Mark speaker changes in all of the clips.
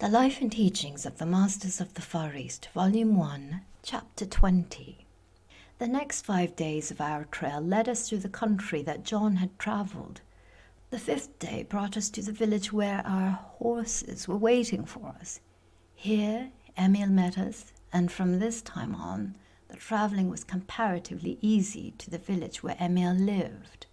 Speaker 1: The Life and Teachings of the Masters of the Far East, Volume 1, Chapter 20. The next 5 days of our trail led us through the country that John had travelled. The 5th day brought us to the village where our horses were waiting for us. Here Emil met us, and from this time on, the travelling was comparatively easy to the village where Emil lived.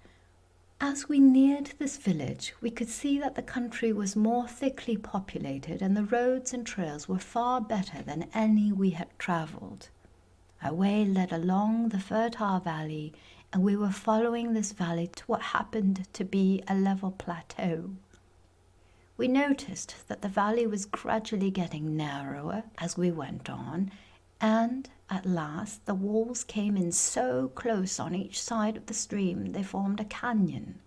Speaker 1: As we neared this village, we could see that the country was more thickly populated and the roads and trails were far better than any we had travelled. Our way led along the fertile valley, and we were following this valley to what happened to be a level plateau. We noticed that the valley was gradually getting narrower as we went on, and at last the walls came in so close on each side of the stream they formed a canyon.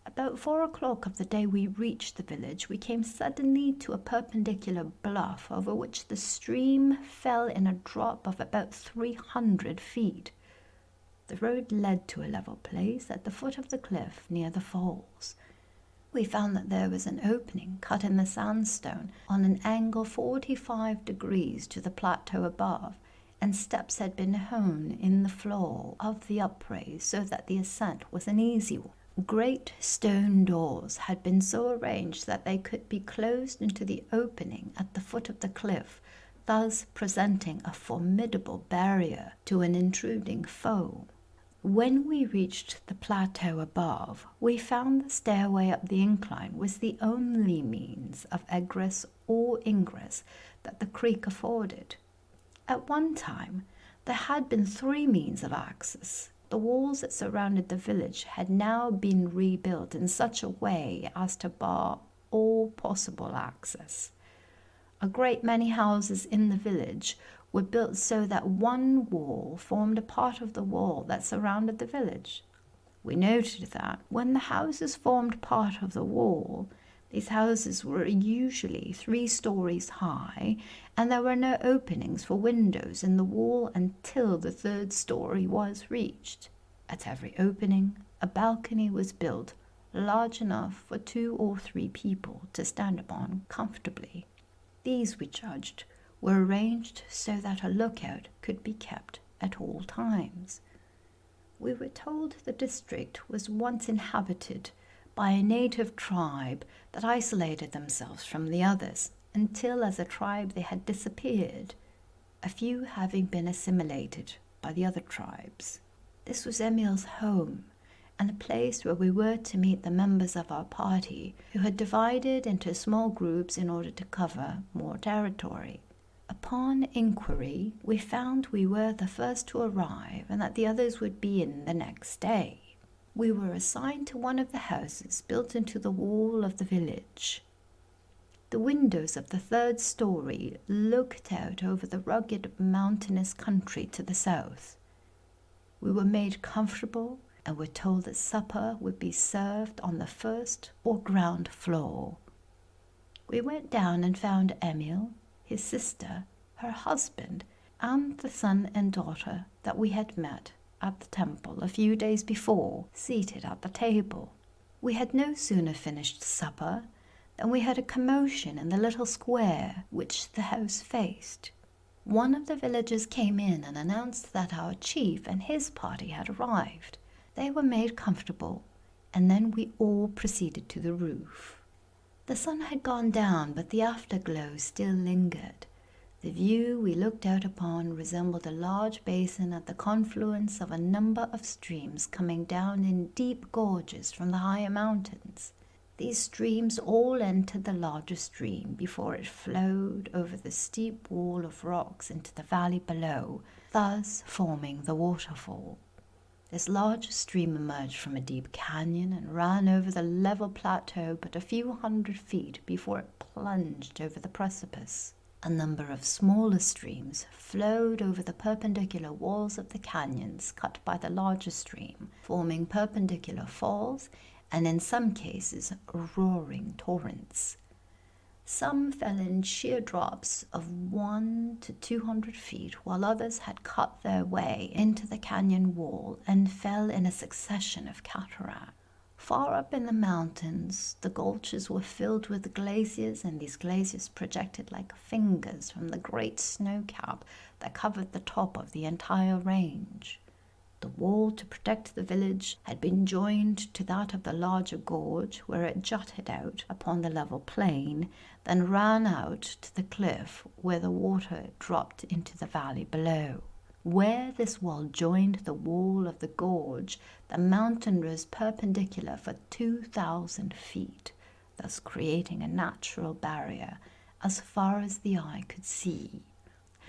Speaker 1: About 4 o'clock of the day we reached the village, we came suddenly to a perpendicular bluff over which the stream fell in a drop of about 300 feet. The road led to a level place at the foot of the cliff near the falls. We found that there was an opening cut in the sandstone on an angle 45 degrees to the plateau above, and steps had been hewn in the floor of the upraise so that the ascent was an easy one. Great stone doors had been so arranged that they could be closed into the opening at the foot of the cliff, thus presenting a formidable barrier to an intruding foe. When we reached the plateau above, we found the stairway up the incline was the only means of egress or ingress that the creek afforded. At one time, there had been 3 means of access. The walls that surrounded the village had now been rebuilt in such a way as to bar all possible access. A great many houses in the village were built so that one wall formed a part of the wall that surrounded the village. We noted that when the houses formed part of the wall, these houses were usually 3 stories high, and there were no openings for windows in the wall until the 3rd story was reached. At every opening, a balcony was built large enough for 2 or 3 people to stand upon comfortably. These, we judged, were arranged so that a lookout could be kept at all times. We were told the district was once inhabited by a native tribe that isolated themselves from the others until as a tribe they had disappeared, a few having been assimilated by the other tribes. This was Emil's home, and a place where we were to meet the members of our party who had divided into small groups in order to cover more territory. Upon inquiry, we found we were the first to arrive and that the others would be in the next day. We were assigned to one of the houses built into the wall of the village. The windows of the 3rd story looked out over the rugged mountainous country to the south. We were made comfortable and were told that supper would be served on the 1st or ground floor. We went down and found Emil, his sister, her husband, and the son and daughter that we had met at the temple a few days before, seated at the table. We had no sooner finished supper than we heard a commotion in the little square which the house faced. One of the villagers came in and announced that our chief and his party had arrived. They were made comfortable, and then we all proceeded to the roof. The sun had gone down, but the afterglow still lingered. The view we looked out upon resembled a large basin at the confluence of a number of streams coming down in deep gorges from the higher mountains. These streams all entered the larger stream before it flowed over the steep wall of rocks into the valley below, thus forming the waterfall. This larger stream emerged from a deep canyon and ran over the level plateau but a few hundred feet before it plunged over the precipice. A number of smaller streams flowed over the perpendicular walls of the canyons cut by the larger stream, forming perpendicular falls and in some cases roaring torrents. Some fell in sheer drops of 1 to 200 feet, while others had cut their way into the canyon wall and fell in a succession of cataracts. Far up in the mountains, the gulches were filled with glaciers, and these glaciers projected like fingers from the great snowcap that covered the top of the entire range. The wall to protect the village had been joined to that of the larger gorge, where it jutted out upon the level plain, then ran out to the cliff where the water dropped into the valley below. Where this wall joined the wall of the gorge, the mountain rose perpendicular for 2,000 feet, thus creating a natural barrier as far as the eye could see.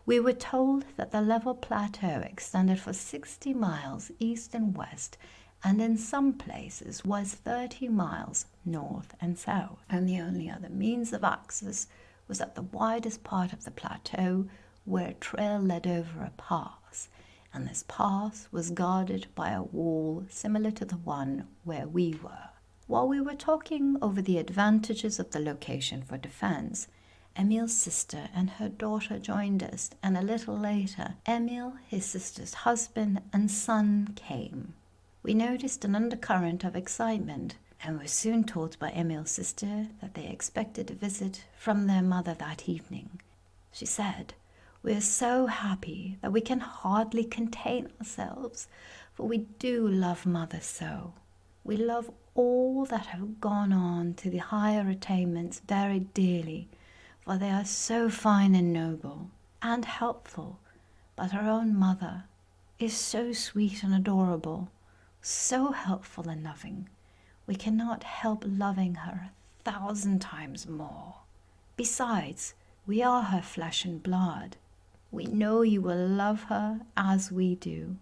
Speaker 1: We were told that the level plateau extended for 60 miles east and west, and in some places was 30 miles north and south, and the only other means of access was at the widest part of the plateau, where a trail led over a pass, and this pass was guarded by a wall similar to the one where we were. While we were talking over the advantages of the location for defense, Emil's sister and her daughter joined us, and a little later, Emil, his sister's husband, and son came. We noticed an undercurrent of excitement, and were soon told by Emil's sister that they expected a visit from their mother that evening. She said, "We are so happy that we can hardly contain ourselves, for we do love Mother so. We love all that have gone on to the higher attainments very dearly, for they are so fine and noble and helpful, but our own Mother is so sweet and adorable, so helpful and loving, we cannot help loving her 1,000 times more. Besides, we are her flesh and blood. We know you will love her as we do."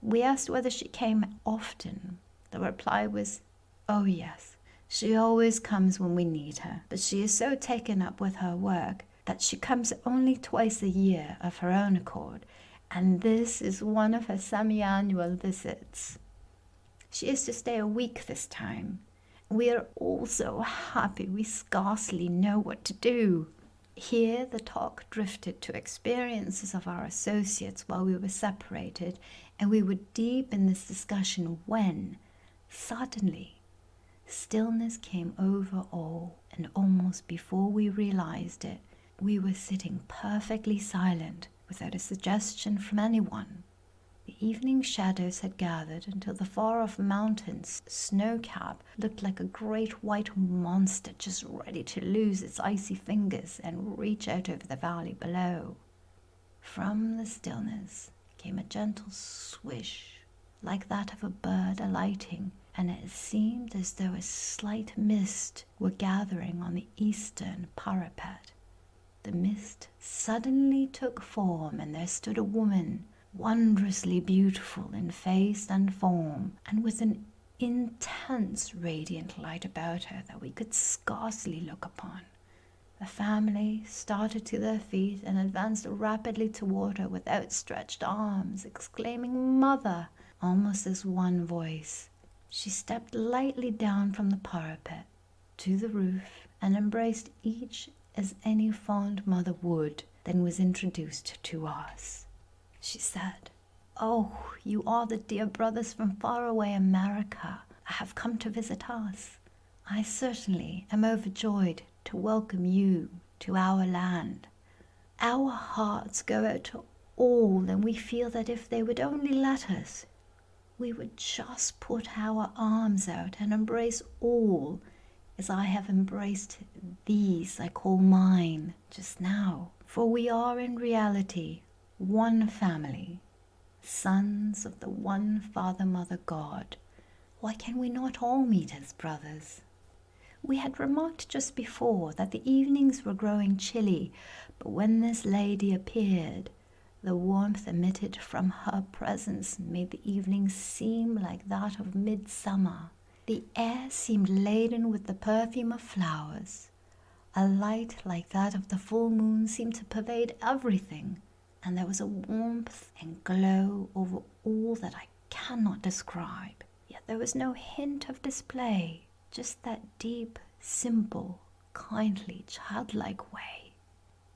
Speaker 1: We asked whether she came often. The reply was, "Oh yes, she always comes when we need her, but she is so taken up with her work that she comes only twice a year of her own accord, and this is one of her semi-annual visits. She is to stay a week this time. We are all so happy we scarcely know what to do." Here the talk drifted to experiences of our associates while we were separated, and we were deep in this discussion when, suddenly, stillness came over all, and almost before we realized it, we were sitting perfectly silent, without a suggestion from anyone. The evening shadows had gathered until the far-off mountain's snowcap looked like a great white monster just ready to lose its icy fingers and reach out over the valley below. From the stillness came a gentle swish, like that of a bird alighting, and it seemed as though a slight mist were gathering on the eastern parapet. The mist suddenly took form, and there stood a woman, wondrously beautiful in face and form, and with an intense radiant light about her that we could scarcely look upon. The family started to their feet and advanced rapidly toward her with outstretched arms, exclaiming, "Mother!" almost as one voice. She stepped lightly down from the parapet to the roof and embraced each as any fond mother would, then was introduced to us. She said, "Oh, you are the dear brothers from faraway America. I have come to visit us. I certainly am overjoyed to welcome you to our land. Our hearts go out to all, and we feel that if they would only let us, we would just put our arms out and embrace all, as I have embraced these I call mine just now. For we are in reality one family, sons of the one Father, Mother, God. Why can we not all meet as brothers?" We had remarked just before that the evenings were growing chilly, but when this lady appeared, the warmth emitted from her presence made the evenings seem like that of midsummer. The air seemed laden with the perfume of flowers. A light like that of the full moon seemed to pervade everything, and there was a warmth and glow over all that I cannot describe. Yet there was no hint of display, just that deep, simple, kindly, childlike way.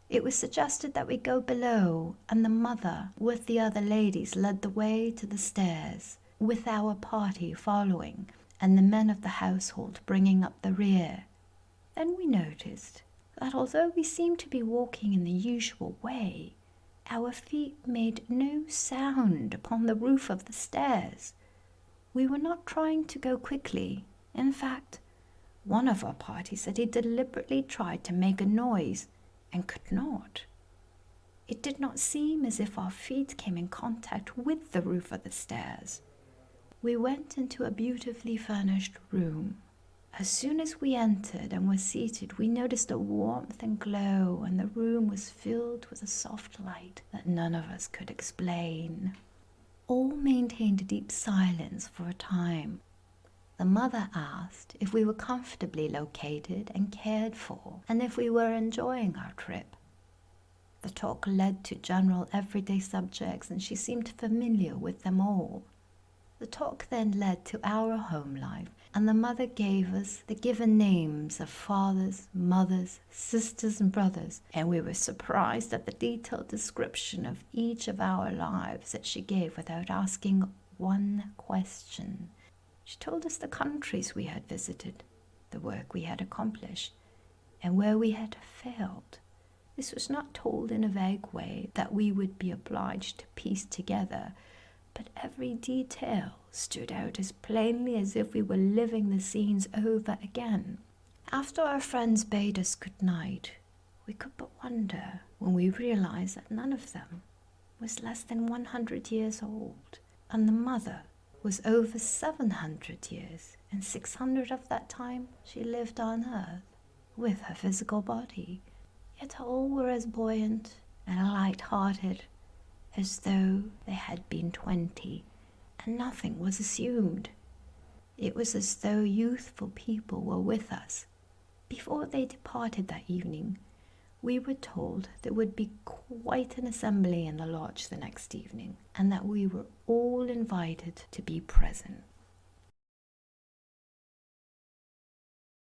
Speaker 1: It was suggested that we go below, and the mother, with the other ladies, led the way to the stairs, with our party following, and the men of the household bringing up the rear. Then we noticed that although we seemed to be walking in the usual way, our feet made no sound upon the roof of the stairs. We were not trying to go quickly. In fact, one of our party said he deliberately tried to make a noise and could not. It did not seem as if our feet came in contact with the roof of the stairs. We went into a beautifully furnished room. As soon as we entered and were seated, we noticed a warmth and glow, and the room was filled with a soft light that none of us could explain. All maintained a deep silence for a time. The mother asked if we were comfortably located and cared for, and if we were enjoying our trip. The talk led to general everyday subjects, and she seemed familiar with them all. The talk then led to our home life, and the mother gave us the given names of fathers, mothers, sisters, and brothers, and we were surprised at the detailed description of each of our lives that she gave without asking one question. She told us the countries we had visited, the work we had accomplished, and where we had failed. This was not told in a vague way that we would be obliged to piece together, but every detail stood out as plainly as if we were living the scenes over again. After our friends bade us good night, we could but wonder when we realized that none of them was less than 100 years old, and the mother was over 700 years, and 600 of that time she lived on earth with her physical body. Yet all were as buoyant and light-hearted as though they had been 20, and nothing was assumed. It was as though youthful people were with us. Before they departed that evening, we were told there would be quite an assembly in the lodge the next evening, and that we were all invited to be present.